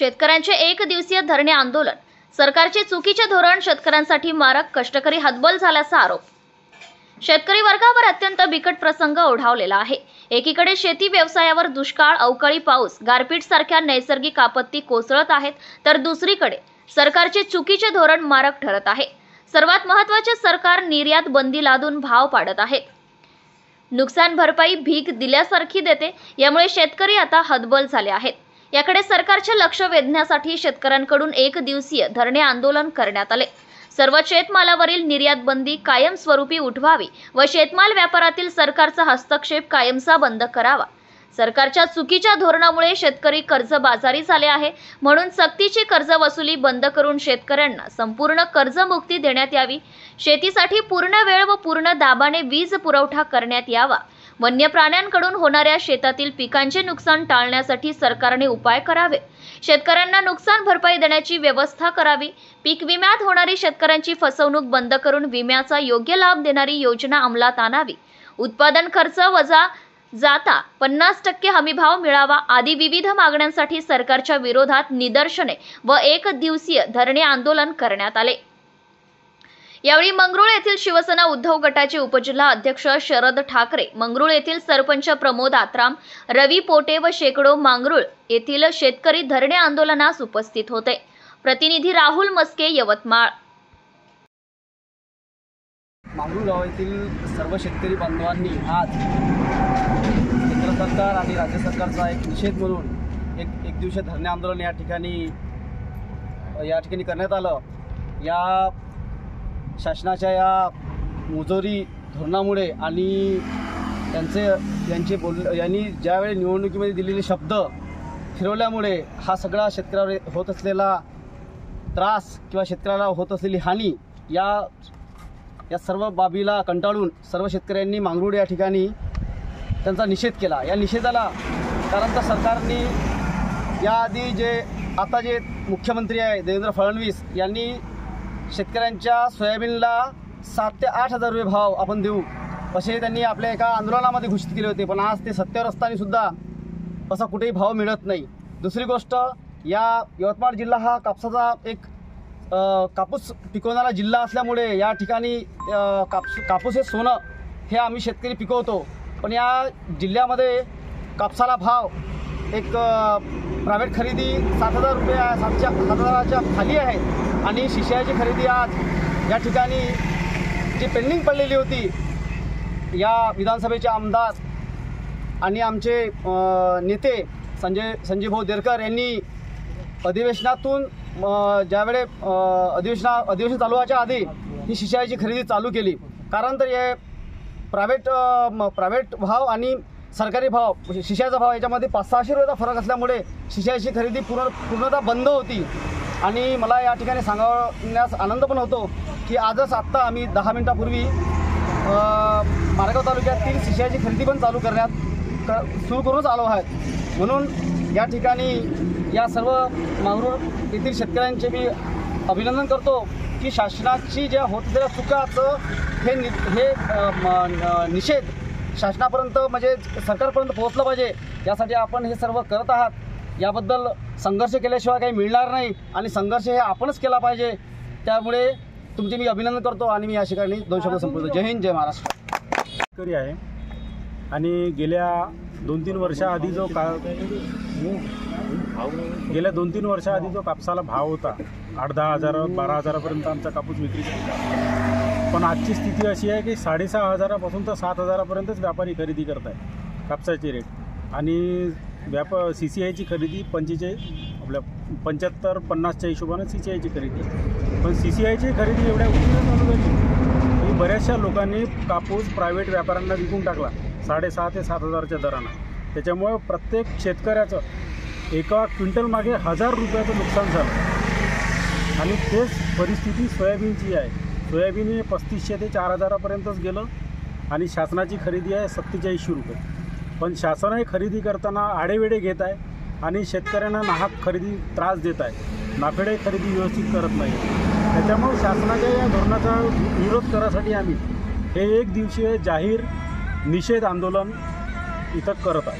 शेतकऱ्यांचे एक दिवसीय धरणे आंदोलन, सरकारचे चुकीचे धोरण शेतकऱ्यांसाठी मारक, कष्टकरी हतबल झाल्याचा आरोप। शेतकरी वर्गावर अत्यंत बिकट प्रसंग ओढावलेला आहे। एकीकडे शेती व्यवसायावर दुष्काळ, अवकाळी पाऊस, गारपीट सारख्या नैसर्गिक आपत्ती कोसळत आहेत, तर दुसरीकडे सरकारचे चुकीचे धोरण मारक ठरत आहे। सर्वात महत्त्वाचे, सरकार निर्यात बंदी लादून भाव पाडत आहे। नुकसान भरपाई भीक दिल्यासारखी देते, यामुळे शेतकरी आता हतबल झाले आहेत। याकडे सरकारचे लक्ष वेधण्यासाठी शेतकऱ्यांकडून एक दिवसीय धरणे आंदोलन करण्यात आले। सर्व शेतमालावरील निर्यात बंदी कायमस्वरूपी उठवावी व शेतमाल व्यापारातील सरकारचा हस्तक्षेप कायमचा बंद करावा। सरकारच्या चुकीच्या धोरणामुळे शेतकरी कर्जबाजारी झाले आहे, म्हणून सक्तीची कर्ज वसुली बंद करून शेतकऱ्यांना संपूर्ण कर्जमुक्ती देण्यात यावी। शेतीसाठी पूर्ण वेळ व पूर्ण दाबाने वीज पुरवठा करण्यात यावा। वन्य प्राण्यांकडून होणाऱ्या शेतातील पिकांचे नुकसान टाळण्यासाठी सरकारने उपाय करावे। शेतकऱ्यांना नुकसान भरपाई देण्याची व्यवस्था करावी। पीक विम्यात होणारी शेतकऱ्यांची फसवणूक बंद करून विम्याचा योग्य लाभ देणारी योजना अंमलात आणावी। उत्पादन खर्च वजा जाता 50% हमीभाव मिळावा आदी विविध मागण्यांसाठी सरकारच्या विरोधात निदर्शने व एक दिवसीय धरणे आंदोलन करण्यात आले। यावेळी मंगरुळ येथील शिवसेना उद्धव गटाचे उपजिल्हा अध्यक्ष शरद ठाकरे, मंगरुळ येथील सरपंच प्रमोद आत्राम, रवी पोटे व शेकडो मंगरुळ येथील शेतकरी धरणे आंदोलनास उपस्थित होते। प्रतिनिधी राहुल मस्के, यवतमाळ। मंगरुळ गावातील सर्व शेतकरी बांधवांनी आज केंद्र सरकार आणि राज्य सरकारचा एक निषेध म्हणून एक दिवसीय धरणे आंदोलन या ठिकाणी करण्यात आलं। या शासनाच्या या मुजोरी धोरणामुळे आणि यांनी ज्यावेळी निवडणुकीमध्ये दिलेले शब्द फिरवल्यामुळे हा सगळा शेतकऱ्यावर होत असलेला त्रास किंवा शेतकऱ्याला होत असलेली हानी या सर्व बाबीला कंटाळून सर्व शेतकऱ्यांनी मंगरुळ या ठिकाणी त्यांचा निषेध केला। या निषेधाला कारण तर सरकारने याआधी आता जे मुख्यमंत्री आहे देवेंद्र फडणवीस यांनी शेतकऱ्यांच्या सोयाबीनला 7 ते 8 हजार रुपये भाव आपण देऊ असे त्यांनी आपल्या एका आंदोलनामध्ये घोषित केले होते, पण आज ते सत्तेवर असताना सुद्धा असा कुठेही भाव मिळत नाही। दुसरी गोष्ट, या यवतमाळ जिल्हा हा कापसाचा एक कापूस पिकवणारा जिल्हा असल्यामुळे या ठिकाणी कापूस हे सोनं हे आम्ही शेतकरी पिकवतो, पण या जिल्ह्यामध्ये कापसाला भाव एक प्रायव्हेट खरेदी 7,000 रुपये 7,000च्या खाली आहे आणि शिष्याची खरेदी आज या ठिकाणी जी पेंडिंग पडलेली होती, या विधानसभेचे आमदार आणि आमचे नेते संजय भाऊ देरकर यांनी अधिवेशनातून ज्यावेळे अधिवेशन चालू व्हायच्या आधी ही शिष्याची खरेदी चालू केली। कारण तर हे प्रायव्हेट भाव आणि सरकारी भाव, शिष्याचा भाव याच्यामध्ये 500-600 रुपयाचा फरक असल्यामुळे शिष्याची खरेदी पूर्णतः बंद होती। आणि मला या ठिकाणी सांगण्यास आनंद पण होतो की आत्ता आम्ही 10 मिनिटापूर्वी मारेगाव तालुक्यातील शिष्याची खरेदी पण सुरू करूनच आलो आहे। म्हणून या ठिकाणी या सर्व मंगरुळ येथील शेतकऱ्यांचे मी अभिनंदन करतो की शासनाची ज्या होत असलेल्या चुकाचं हे निषेध शासनापर्यंत म्हणजे सरकारपर्यंत पोहोचलं पाहिजे, यासाठी आपण हे सर्व करत आहात। याबद्दल संघर्ष केल्याशिवाय काही मिळणार नाही आणि संघर्ष हे आपणच केला पाहिजे। त्यामुळे तुमचे मी अभिनंदन करतो आणि मी या ठिकाणी 2 शब्द संपवतो। जय हिंद, जय महाराष्ट्र। शेतकरी आहे आणि गेल्या 2-3 वर्षाआधी जो कापसाला भाव होता 8-10 हजार 12 हजारापर्यंत आमचा कापूस विक्री करता, पण आजची स्थिती अशी आहे की 6.5 हजारापासून तर 7 हजारापर्यंतच व्यापारी खरेदी करत आहे कापसाचे रेट। आणि CCIची खरेदी 75-50च्या हिशोबानं CCIची खरेदी आहे, पण CCIची खरेदी एवढ्या उशिरा चालू झाली की बऱ्याचशा लोकांनी कापूस प्रायव्हेट व्यापाऱ्यांना विकून टाकला 6.5 ते 7 हजारच्या दरानं। त्याच्यामुळे प्रत्येक शेतकऱ्याचं एका क्विंटल मागे 1000 रुपयाचं नुकसान झालं। आणि तेच परिस्थिती सोयाबीनची आहे। सोयाबीन हे 3500 ते 4 हजारापर्यंतच गेलं आणि शासनाची खरेदी आहे 4700 रुपये, पण शासन हे खरेदी करताना आडेवेडे घेत आहे आणि शेतकऱ्यांना नाहक खरेदी त्रास देत आहे, नाफेडे खरेदी व्यवस्थित करत नाही। त्याच्यामुळे शासनाच्या या धोरणाचा विरोध करण्यासाठी आम्ही हे एक दिवसीय जाहीर निषेध आंदोलन इथं करत आहे।